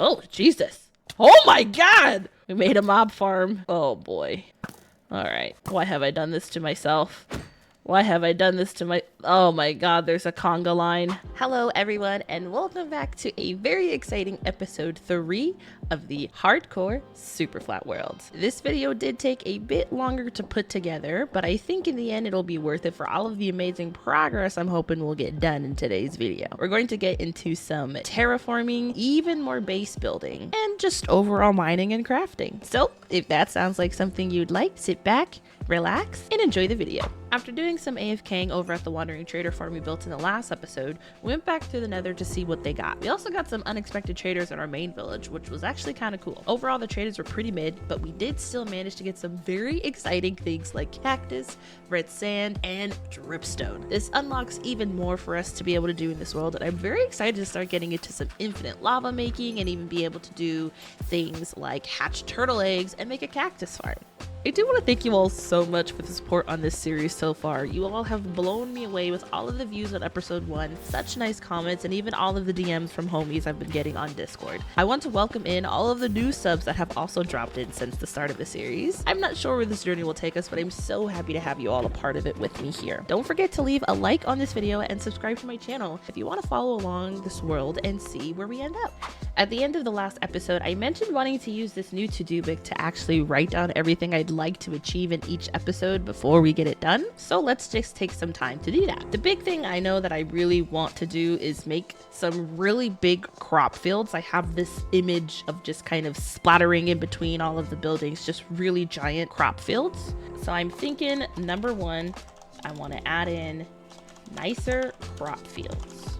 Oh, Jesus. Oh my God. We made a mob farm. Oh boy. All right. Why have I done this to myself? Why have I done this to my... Oh my God, there's a conga line. Hello everyone, and welcome back to a very exciting episode 3 of the hardcore Superflat world. This video did take a bit longer to put together, but I think in the end it'll be worth it for all of the amazing progress I'm hoping will get done in today's video. We're going to get into some terraforming, even more base building, and just overall mining and crafting. So if that sounds like something you'd like, sit back, relax, and enjoy the video. After doing some AFKing over at the Wandering Trader farm we built in the last episode, we went back to the Nether to see what they got. We also got some unexpected traders in our main village, which was actually kind of cool. Overall, the traders were pretty mid, but we did still manage to get some very exciting things like cactus, red sand, and dripstone. This unlocks even more for us to be able to do in this world, and I'm very excited to start getting into some infinite lava making and even be able to do things like hatch turtle eggs and make a cactus farm. I do want to thank you all so much for the support on this series so far. You all have blown me away with all of the views on episode 1, such nice comments, and even all of the DMs from homies I've been getting on Discord. I want to welcome in all of the new subs that have also dropped in since the start of the series. I'm not sure where this journey will take us, but I'm so happy to have you all a part of it with me here. Don't forget to leave a like on this video and subscribe to my channel if you want to follow along this world and see where we end up. At the end of the last episode, I mentioned wanting to use this new to-do book to actually write down everything I'd like to achieve in each episode before we get it done. So let's just take some time to do that. The big thing I know that I really want to do is make some really big crop fields. I have this image of just kind of splattering in between all of the buildings, just really giant crop fields. So I'm thinking, number 1, I want to add in nicer crop fields.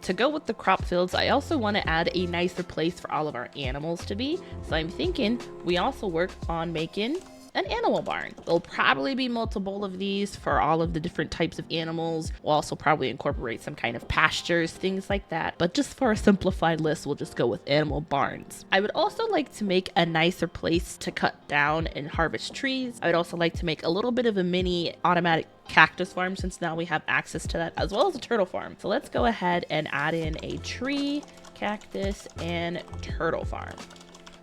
To go with the crop fields, I also want to add a nicer place for all of our animals to be. So I'm thinking we also work on making an animal barn. There'll probably be multiple of these for all of the different types of animals. We'll also probably incorporate some kind of pastures, things like that. But just for a simplified list, we'll just go with animal barns. I would also like to make a nicer place to cut down and harvest trees. I would also like to make a little bit of a mini automatic cactus farm, since now we have access to that, as well as a turtle farm. So let's go ahead and add in a tree, cactus, and turtle farm.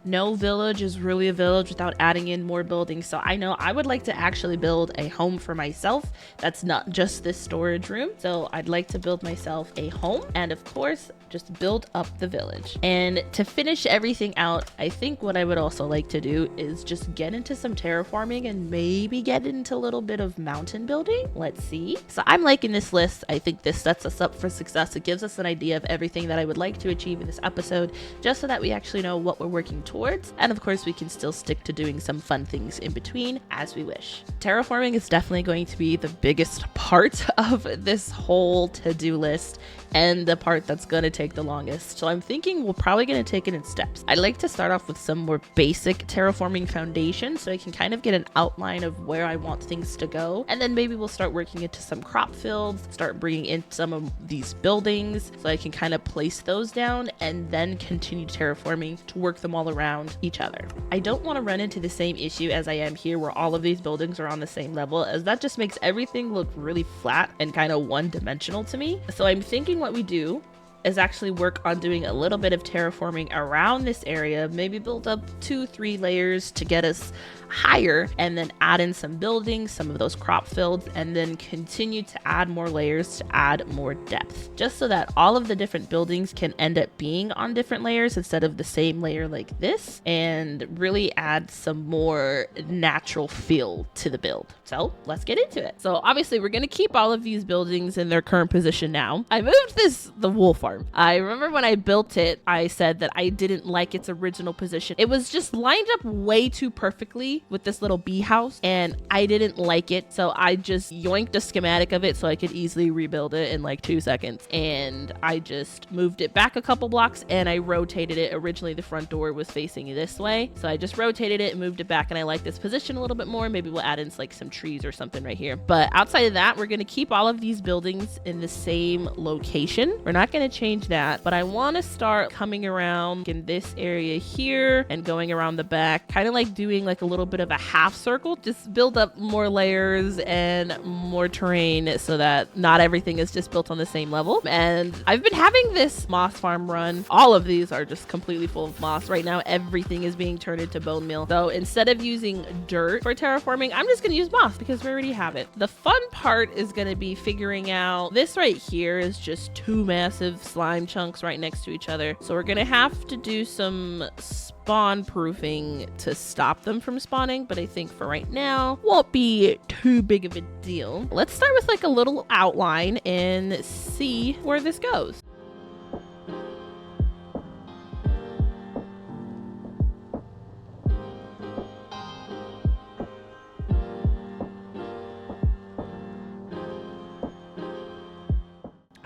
No village is really a village without adding in more buildings. So I know I would like to actually build a home for myself. That's not just this storage room. So I'd like to build myself a home and of course, just build up the village. And to finish everything out, I think what I would also like to do is just get into some terraforming and maybe get into a little bit of mountain building. Let's see. So I'm liking this list. I think this sets us up for success. It gives us an idea of everything that I would like to achieve in this episode, just so that we actually know what we're working towards. And of course, we can still stick to doing some fun things in between as we wish. Terraforming is definitely going to be the biggest part of this whole to-do list and the part that's going to take the longest. So I'm thinking we're probably going to take it in steps. I'd like to start off with some more basic terraforming foundation so I can kind of get an outline of where I want things to go. And then maybe we'll start working into some crop fields, start bringing in some of these buildings so I can kind of place those down and then continue terraforming to work them all around each other. I don't want to run into the same issue as I am here where all of these buildings are on the same level, as that just makes everything look really flat and kind of one-dimensional to me. So I'm thinking what we do is actually work on doing a little bit of terraforming around this area, maybe build up 2-3 layers to get us higher, and then add in some buildings, some of those crop fields, and then continue to add more layers to add more depth, just so that all of the different buildings can end up being on different layers instead of the same layer like this, and really add some more natural feel to the build. So let's get into it. So obviously we're going to keep all of these buildings in their current position now. I moved the wool farm. I remember when I built it, I said that I didn't like its original position. It was just lined up way too perfectly with this little bee house, and I didn't like it, so I just yoinked a schematic of it so I could easily rebuild it in like 2 seconds, and I just moved it back a couple blocks and I rotated it. Originally the front door was facing this way, so I just rotated it and moved it back, and I like this position a little bit more. Maybe we'll add in like some trees or something right here, but outside of that, we're going to keep all of these buildings in the same location. We're not going to change that, but I want to start coming around in this area here and going around the back, kind of like doing like a little bit of a half circle, just build up more layers and more terrain so that not everything is just built on the same level. And I've been having this moss farm run. All of these are just completely full of moss. Right now, everything is being turned into bone meal. So instead of using dirt for terraforming, I'm just going to use moss because we already have it. The fun part is going to be figuring out this right here is just two massive slime chunks right next to each other. So we're going to have to do some spawn proofing to stop them from spawning, but I think for right now won't be too big of a deal. Let's start with like a little outline and see where this goes.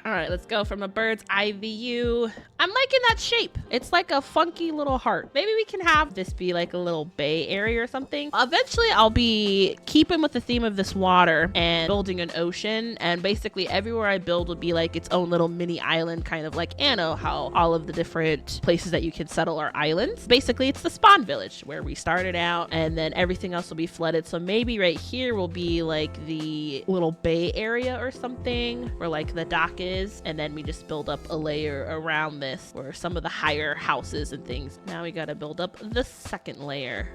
All right, let's go from a bird's eye view. I'm liking that shape. It's like a funky little heart. Maybe we can have this be like a little bay area or something. Eventually, I'll be keeping with the theme of this water and building an ocean. And basically everywhere I build will be like its own little mini island, kind of like Anno, how all of the different places that you can settle are islands. Basically, it's the spawn village where we started out, and then everything else will be flooded. So maybe right here will be like the little bay area or something where like the dock is, and then we just build up a layer around this where some of the higher houses and things. Now we got to build up the second layer.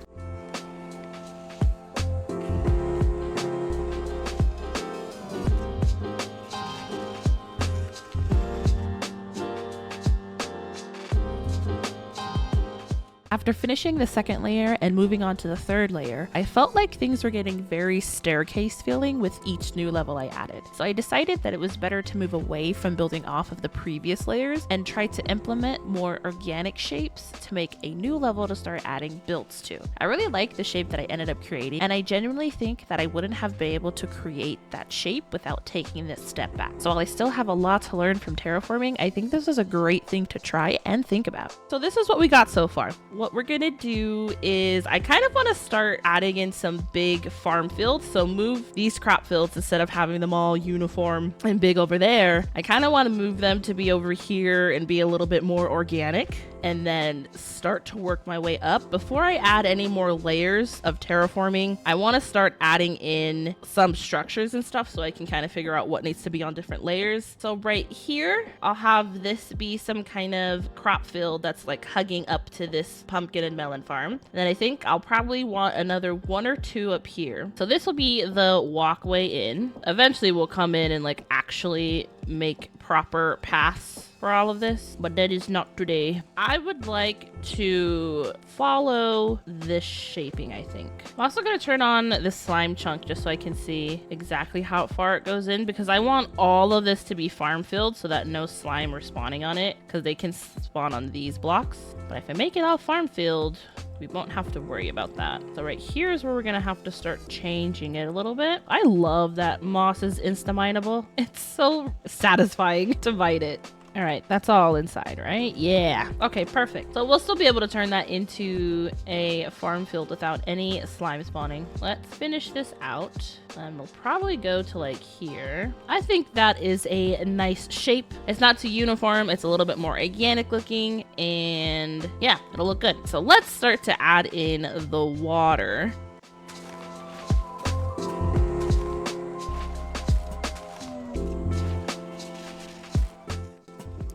After finishing the second layer and moving on to the third layer, I felt like things were getting very staircase feeling with each new level I added. So I decided that it was better to move away from building off of the previous layers and try to implement more organic shapes to make a new level to start adding builds to. I really like the shape that I ended up creating, and I genuinely think that I wouldn't have been able to create that shape without taking this step back. So while I still have a lot to learn from terraforming, I think this is a great thing to try and think about. So this is what we got so far. What we're gonna do is I kind of want to start adding in some big farm fields. So move these crop fields, instead of having them all uniform and big over there, I kind of want to move them to be over here and be a little bit more organic, and then start to work my way up. Before I add any more layers of terraforming, I want to start adding in some structures and stuff so I can kind of figure out what needs to be on different layers. So right here, I'll have this be some kind of crop field that's like hugging up to this pumpkin and melon farm. And then I think I'll probably want another one or two up here. So this will be the walkway in. Eventually we'll come in and like actually make proper paths for all of this, but that is not today. I would like to follow this shaping, I think. I'm also going to turn on the slime chunk just so I can see exactly how far it goes in, because I want all of this to be farm filled so that no slime are spawning on it, because they can spawn on these blocks. But if I make it all farm filled, we won't have to worry about that. So right here is where we're gonna have to start changing it a little bit. I love that moss is insta-mineable. It's so satisfying to mine it. All right, that's all inside, right? Yeah. Okay, perfect. So we'll still be able to turn that into a farm field without any slime spawning. Let's finish this out. And we'll probably go to like here. I think that is a nice shape. It's not too uniform. It's a little bit more organic looking, and yeah, it'll look good. So let's start to add in the water.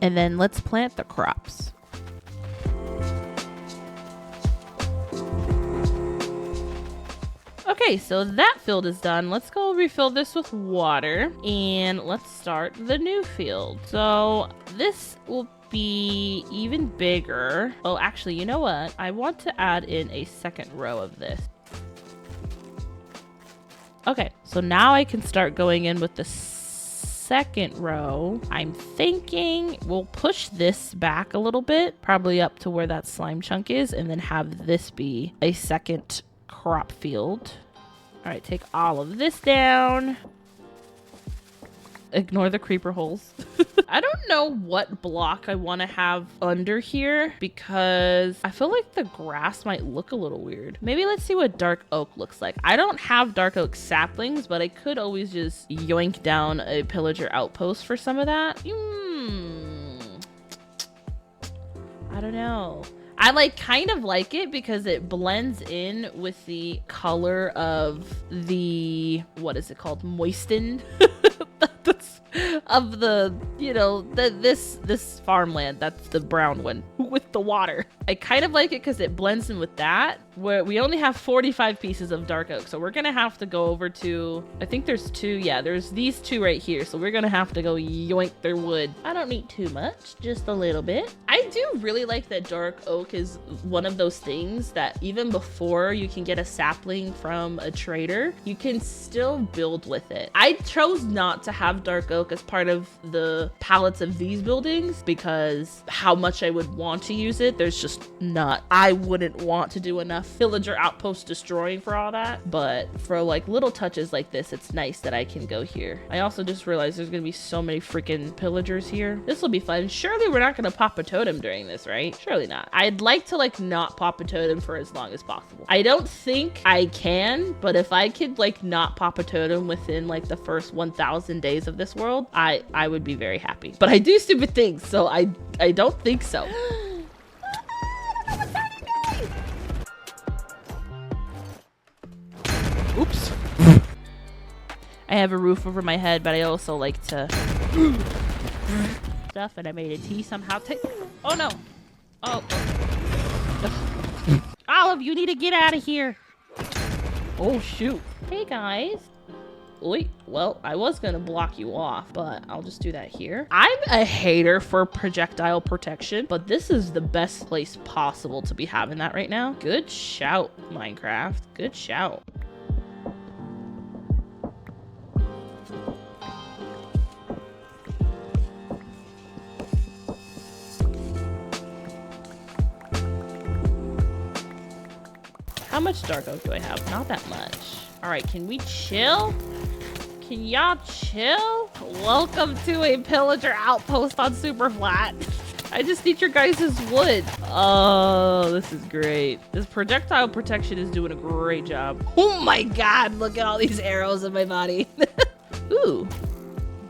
And then let's plant the crops. Okay, so that field is done. Let's go refill this with water, and let's start the new field. So this will be even bigger. Oh, actually, you know what? I want to add in a second row of this. Okay, so now I can start going in with the second row. I'm thinking we'll push this back a little bit, probably up to where that slime chunk is, and then have this be a second crop field. All right, take all of this down. Ignore the creeper holes. I don't know what block I want to have under here, because I feel like the grass might look a little weird. Maybe let's see what dark oak looks like. I don't have dark oak saplings, but I could always just yoink down a pillager outpost for some of that. I don't know. I like kind of like it because it blends in with the color of the, what is it called? Moistened. Of the, you know, this farmland. That's the brown one with the water. I kind of like it because it blends in with that, where we only have 45 pieces of dark oak. So we're going to have to go over to, I think there's 2. Yeah, there's these 2 right here. So we're going to have to go yoink their wood. I don't need too much, just a little bit. I do really like that dark oak is one of those things that even before you can get a sapling from a trader, you can still build with it. I chose not to have dark oak as part of the pallets of these buildings because how much I would want to use it, there's just not. I wouldn't want to do enough villager outpost destroying for all that, but for like little touches like this, it's nice that I can go here. I also just realized there's gonna be so many freaking pillagers here. This will be fun. Surely we're not gonna pop a totem during this, right? Surely not. I'd like to like not pop a totem for as long as possible. I don't think I can, but if I could like not pop a totem within like the first 1,000 days of this world, I would be very happy. But I do stupid things, so I don't think so. Oops. I have a roof over my head, but I also like to stuff, and I made a tea somehow. Oh no. Oh. Olive, you need to get out of here. Oh shoot. Hey guys. Wait, well, I was gonna block you off, but I'll just do that here. I'm a hater for projectile protection, but this is the best place possible to be having that right now. Good shout, Minecraft. Good shout. How much dark oak do I have? Not that much. All right, can we chill? Can y'all chill? Welcome to a pillager outpost on Superflat. I just need your guys' wood. Oh, this is great. This projectile protection is doing a great job. Oh my God, look at all these arrows in my body. Ooh.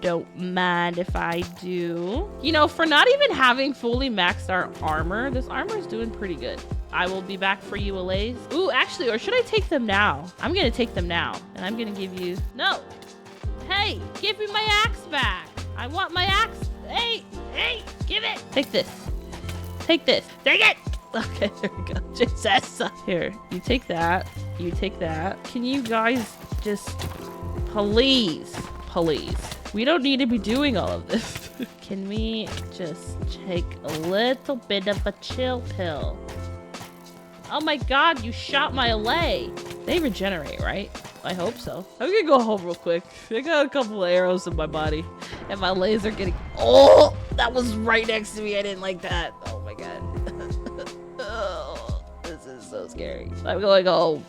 Don't mind if I do. You know, for not even having fully maxed out armor, this armor is doing pretty good. I will be back for you, Alays. Ooh, actually, or should I take them now? I'm gonna take them now, and I'm gonna give you... No! Hey, give me my axe back! I want my axe! Hey, give it! Take this. Take this. Take it! Okay, there we go. Jesus. Here, you take that. You take that. Can you guys just... Please. We don't need to be doing all of this. Can we just take a little bit of a chill pill? Oh my God, you shot my lay. They regenerate, right? I hope so. I'm gonna go home real quick. I got a couple of arrows in my body and my lays are getting... Oh, that was right next to me. I didn't like that. Oh my God. Oh, this is so scary. I'm going home.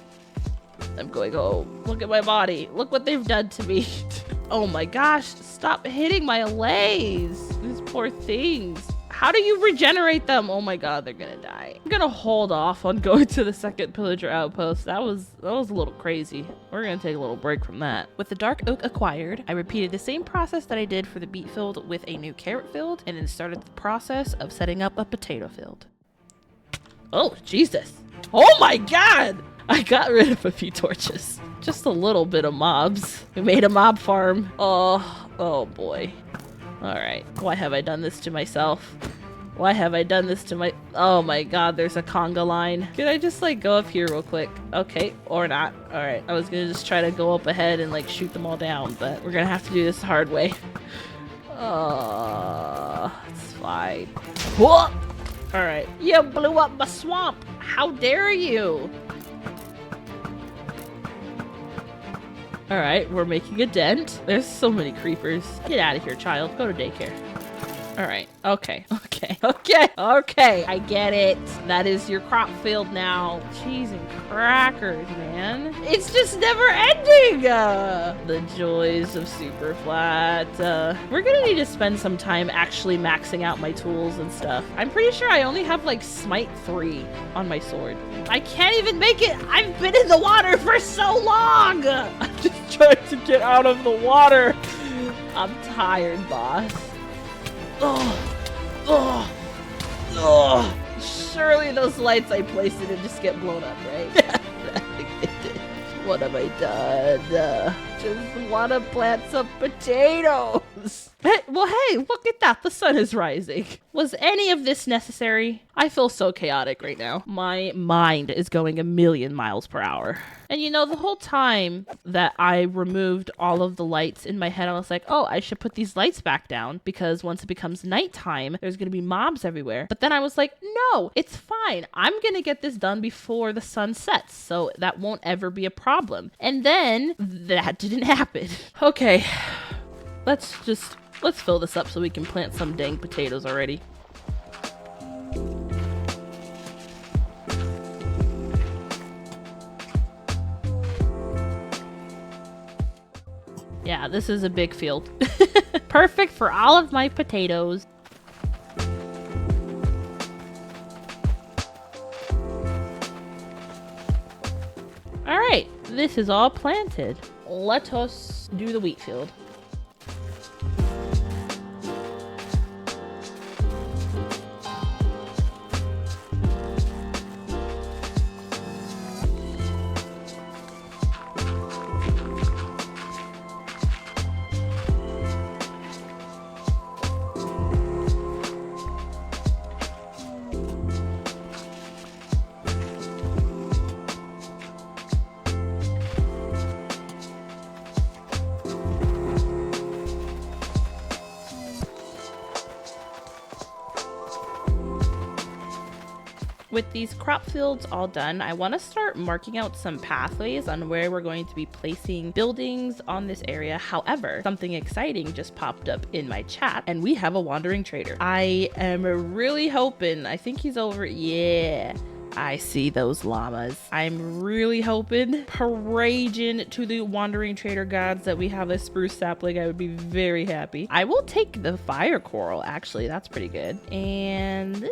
Look at my body. Look what they've done to me. Oh my gosh, stop hitting my lays. These poor things. How do you regenerate them? Oh my God, they're gonna die. I'm gonna hold off on going to the second pillager outpost. That was a little crazy. We're gonna take a little break from that. With the dark oak acquired, I repeated the same process that I did for the beet field with a new carrot field, and then started the process of setting up a potato field. Oh, Jesus. Oh my God! I got rid of a few torches. Just a little bit of mobs. We made a mob farm. Oh boy. All right. Why have I done this to myself? Why have I done this to my... Oh my God, there's a conga line. Can I just like go up here real quick? Okay, or not. All right. I was gonna just try to go up ahead and like shoot them all down, but we're gonna have to do this the hard way. It's fine. Whoa! All right. You blew up my swamp. How dare you? All right, we're making a dent. There's so many creepers. Get out of here, child. Go to daycare. All right. Okay. I get it. That is your crop field now. Cheese and crackers, man. It's just never ending. The joys of Superflat. We're gonna need to spend some time actually maxing out my tools and stuff. I'm pretty sure I only have like Smite 3 on my sword. I can't even make it. I've been in the water for so long. I'm just trying to get out of the water. I'm tired, boss. Oh. Surely those lights I placed it in just get blown up, right? What have I done? Just want to plant some potatoes. Well, hey, look at that. The sun is rising. Was any of this necessary? I feel so chaotic right now. My mind is going 1,000,000 miles per hour. And you know, the whole time that I removed all of the lights in my head, I was like, oh, I should put these lights back down because once it becomes nighttime, there's going to be mobs everywhere. But then I was like, no, it's fine. I'm going to get this done before the sun sets, so that won't ever be a problem. And then that didn't happen. Okay, let's fill this up so we can plant some dang potatoes already. Yeah, this is a big field. Perfect for all of my potatoes. All right, this is all planted. Let us do the wheat field. With these crop fields all done, I want to start marking out some pathways on where we're going to be placing buildings on this area. However, something exciting just popped up in my chat and we have a wandering trader. I am really hoping, I think he's over, yeah. I see those llamas. I'm really hoping, praying to the wandering trader gods that we have a spruce sapling. I would be very happy. I will take the fire coral, actually. That's pretty good. And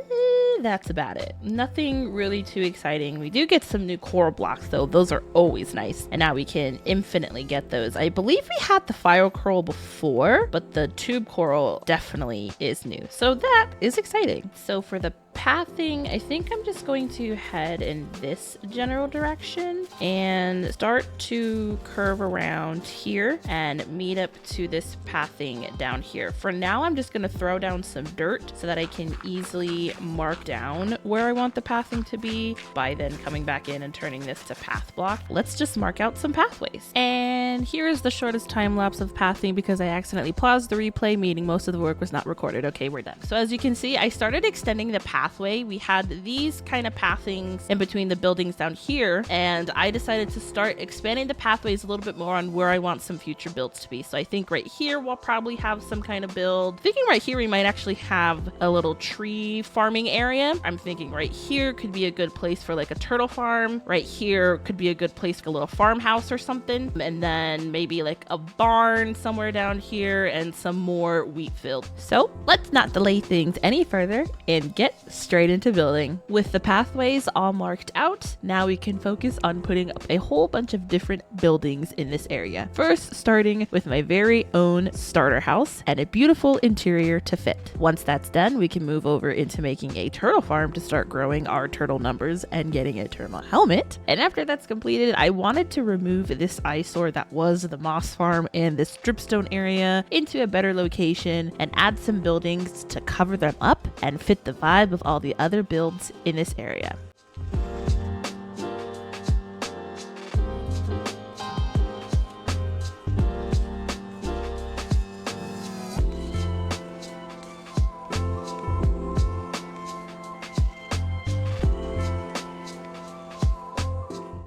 that's about it. Nothing really too exciting. We do get some new coral blocks though. Those are always nice. And now we can infinitely get those. I believe we had the fire coral before, but the tube coral definitely is new. So that is exciting. So for the pathing, I think I'm just going to head in this general direction and start to curve around here and meet up to this pathing down here. For now, I'm just going to throw down some dirt so that I can easily mark down where I want the pathing to be by then coming back in and turning this to path block. Let's just mark out some pathways. And here is the shortest time lapse of pathing because I accidentally paused the replay, meaning most of the work was not recorded. Okay, we're done. So as you can see, I started extending the pathway. We had these kind of pathings in between the buildings down here, and I decided to start expanding the pathways a little bit more on where I want some future builds to be. So I think right here we'll probably have some kind of build. Thinking right here we might actually have a little tree farming area. I'm thinking right here could be a good place for like a turtle farm. Right here could be a good place for a little farmhouse or something, and then maybe like a barn somewhere down here and some more wheat field. So let's not delay things any further and get straight into building. With the pathways all marked out, now we can focus on putting up a whole bunch of different buildings in this area. First, starting with my very own starter house and a beautiful interior to fit. Once that's done, we can move over into making a turtle farm to start growing our turtle numbers and getting a turtle helmet. And after that's completed, I wanted to remove this eyesore that was the moss farm and this dripstone area into a better location and add some buildings to cover them up and fit the vibe of all the other builds in this area.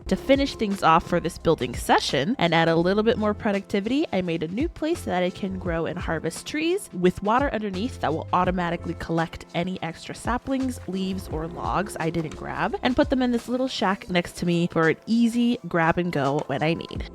To finish things off for this building session and add a little bit more productivity, I made a new place that I can grow and harvest trees with water underneath that will automatically collect any extra saplings, leaves, or logs I didn't grab and put them in this little shack next to me for an easy grab and go when I need.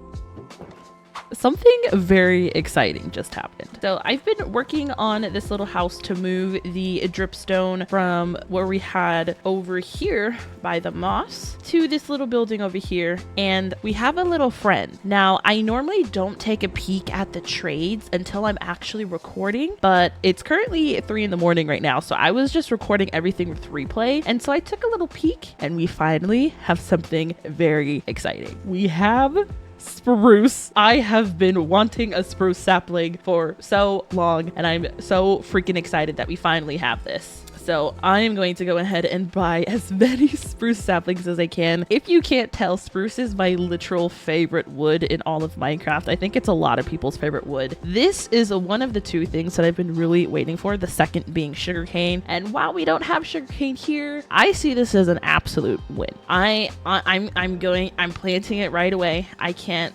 something very exciting just happened. So I've been working on this little house to move the dripstone from where we had over here by the moss to this little building over here. And we have a little friend. Now, I normally don't take a peek at the trades until I'm actually recording, but it's currently 3 in the morning right now. So I was just recording everything with replay. And so I took a little peek and we finally have something very exciting. We have spruce. I have been wanting a spruce sapling for so long, and I'm so freaking excited that we finally have this. So I am going to go ahead and buy as many spruce saplings as I can. If you can't tell, spruce is my literal favorite wood in all of Minecraft. I think it's a lot of people's favorite wood. This is one of the 2 things that I've been really waiting for, the second being sugarcane. And while we don't have sugarcane here, I see this as an absolute win. I'm planting it right away. I can't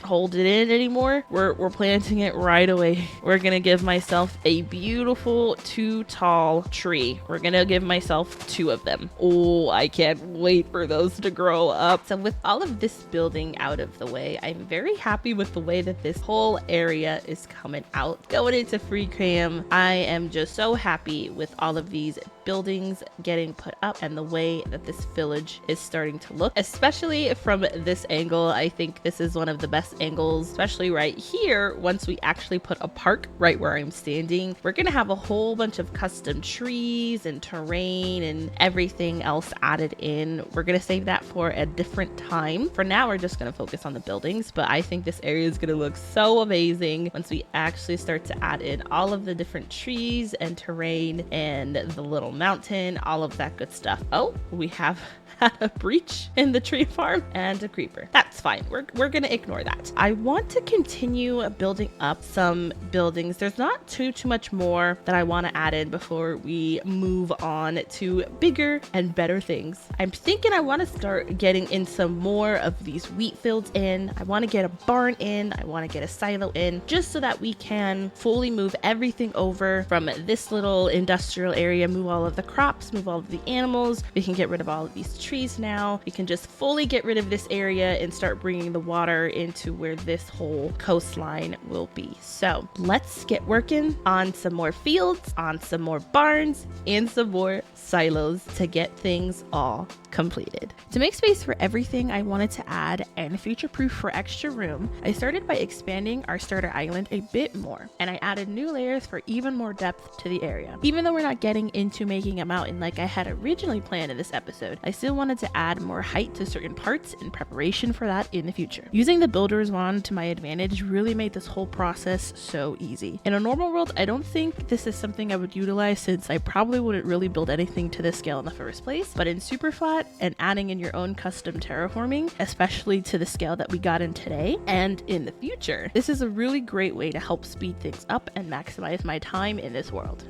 hold it in anymore. We're planting it right away. We're gonna give myself a beautiful 2 tall tree. We're gonna give myself 2 of them. Oh, I can't wait for those to grow up. So with all of this building out of the way, I'm very happy with the way that this whole area is coming out. Going into free cam, I am just so happy with all of these buildings getting put up and the way that this village is starting to look, especially from this angle. I think this is one of the best angles, especially right here. Once we actually put a park right where I'm standing, we're gonna have a whole bunch of custom trees and terrain and everything else added in. We're gonna save that for a different time. For now, we're just gonna focus on the buildings, but I think this area is gonna look so amazing once we actually start to add in all of the different trees and terrain and the little mountain, all of that good stuff. Oh, we have had a breach in the tree farm and a creeper. That's fine. We're gonna ignore that. I want to continue building up some buildings. There's not too much more that I want to add in before we move on to bigger and better things. I'm thinking I want to start getting in some more of these wheat fields in. I want to get a barn in. I want to get a silo in, just so that we can fully move everything over from this little industrial area, move all of the crops, move all of the animals. We can get rid of all of these trees now. We can just fully get rid of this area and start bringing the water into where this whole coastline will be. So let's get working on some more fields, on some more barns, and some more silos to get things all completed. To make space for everything I wanted to add and future-proof for extra room, I started by expanding our starter island a bit more, and I added new layers for even more depth to the area. Even though we're not getting into making a mountain like I had originally planned in this episode, I still wanted to add more height to certain parts in preparation for that in the future. Using the builder's wand to my advantage really made this whole process so easy. In a normal world, I don't think this is something I would utilize, since I probably wouldn't really build anything to this scale in the first place, but in Superflat and adding in your own custom terraforming, especially to the scale that we got in today and in the future, this is a really great way to help speed things up and maximize my time in this world.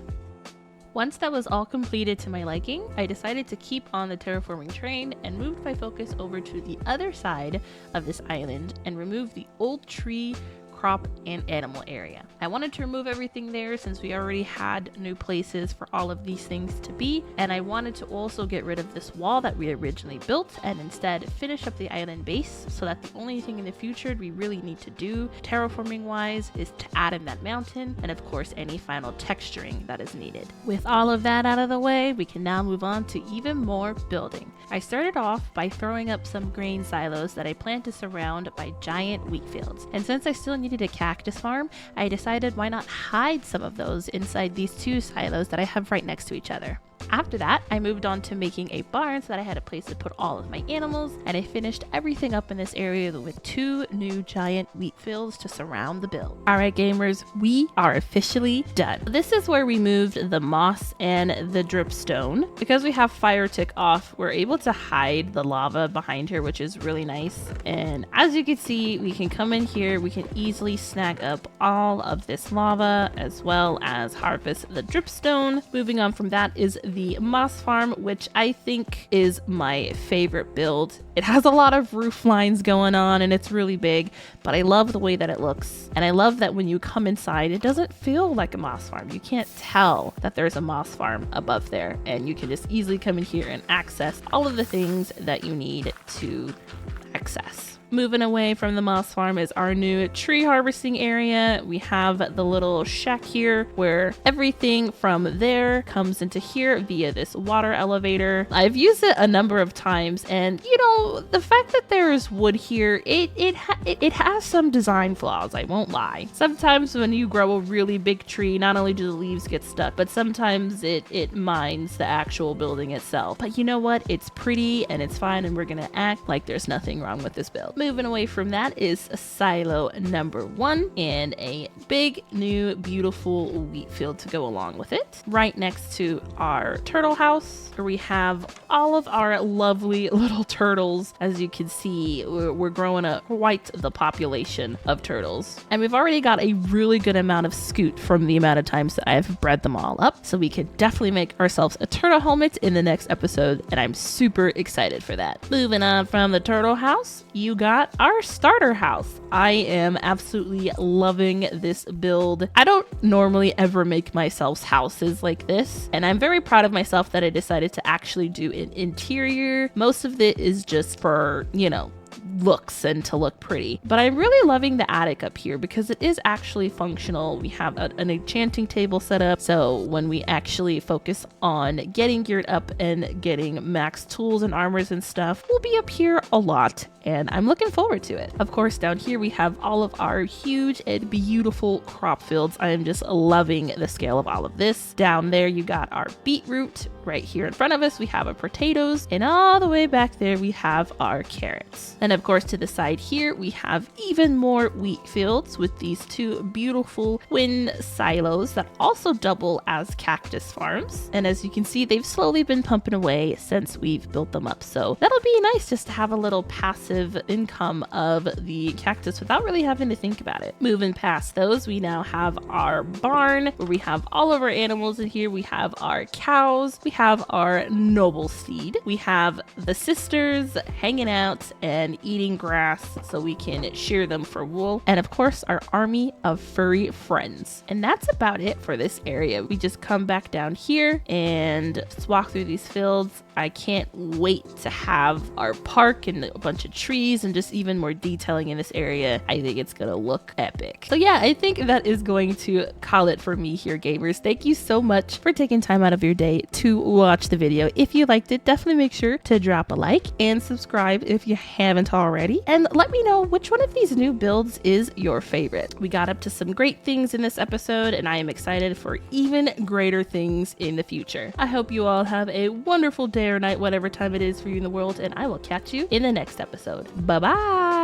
Once that was all completed to my liking, I decided to keep on the terraforming train and moved my focus over to the other side of this island and removed the old tree, crop, and animal area. I wanted to remove everything there since we already had new places for all of these things to be, and I wanted to also get rid of this wall that we originally built and instead finish up the island base, so that the only thing in the future we really need to do terraforming wise is to add in that mountain and of course any final texturing that is needed. With all of that out of the way, we can now move on to even more building. I started off by throwing up some grain silos that I planned to surround by giant wheat fields, and since I still needed a cactus farm, I decided why not hide some of those inside these 2 silos that I have right next to each other. After that, I moved on to making a barn so that I had a place to put all of my animals, and I finished everything up in this area with 2 new giant wheat fields to surround the build. Alright gamers, we are officially done. This is where we moved the moss and the dripstone. Because we have fire tick off, we're able to hide the lava behind here, which is really nice. And as you can see, we can come in here, we can easily snag up all of this lava as well as harvest the dripstone. Moving on from that is the moss farm, which I think is my favorite build. It has a lot of roof lines going on and it's really big, but I love the way that it looks. And I love that when you come inside, it doesn't feel like a moss farm. You can't tell that there's a moss farm above there, and you can just easily come in here and access all of the things that you need to access. Moving away from the moss farm is our new tree harvesting area. We have the little shack here where everything from there comes into here via this water elevator. I've used it a number of times, and you know, the fact that there's wood here, it has some design flaws, I won't lie. Sometimes when you grow a really big tree, not only do the leaves get stuck, but sometimes it mines the actual building itself. But you know what? It's pretty and it's fine, and we're gonna act like there's nothing wrong with this build. Moving away from that is silo number 1 and a big new beautiful wheat field to go along with it. Right next to our turtle house, where we have all of our lovely little turtles. As you can see, we're growing quite the population of turtles, and we've already got a really good amount of scoot from the amount of times that I've bred them all up, so we could definitely make ourselves a turtle helmet in the next episode, and I'm super excited for that. Moving on from the turtle house, you got our starter house. I am absolutely loving this build. I don't normally ever make myself houses like this, and I'm very proud of myself that I decided to actually do an interior. Most of it is just for, you know, looks and to look pretty, but I'm really loving the attic up here because it is actually functional. We have an enchanting table set up, so when we actually focus on getting geared up and getting max tools and armors and stuff, we'll be up here a lot, and I'm looking forward to it. Of course, down here we have all of our huge and beautiful crop fields. I am just loving the scale of all of this. Down there you got our beetroot. Right here in front of us we have our potatoes, and all the way back there we have our carrots. And of course, to the side here we have even more wheat fields with these two beautiful twin silos that also double as cactus farms. And as you can see, they've slowly been pumping away since we've built them up, so that'll be nice just to have a little passive income of the cactus without really having to think about it. Moving past those, we now have our barn where we have all of our animals in here. We have our cows, we have our noble steed, we have the sisters hanging out and eating grass so we can shear them for wool, and of course our army of furry friends. And that's about it for this area. We just come back down here and just walk through these fields. I can't wait to have our park and a bunch of trees and just even more detailing in this area. I think it's gonna look epic. So yeah, I think that is going to call it for me here, gamers. Thank you so much for taking time out of your day to watch the video. If you liked it, definitely make sure to drop a like and subscribe if you haven't already, and let me know which one of these new builds is your favorite. We got up to some great things in this episode, and I am excited for even greater things in the future. I hope you all have a wonderful day or night, whatever time it is for you in the world, and I will catch you in the next episode. Bye bye.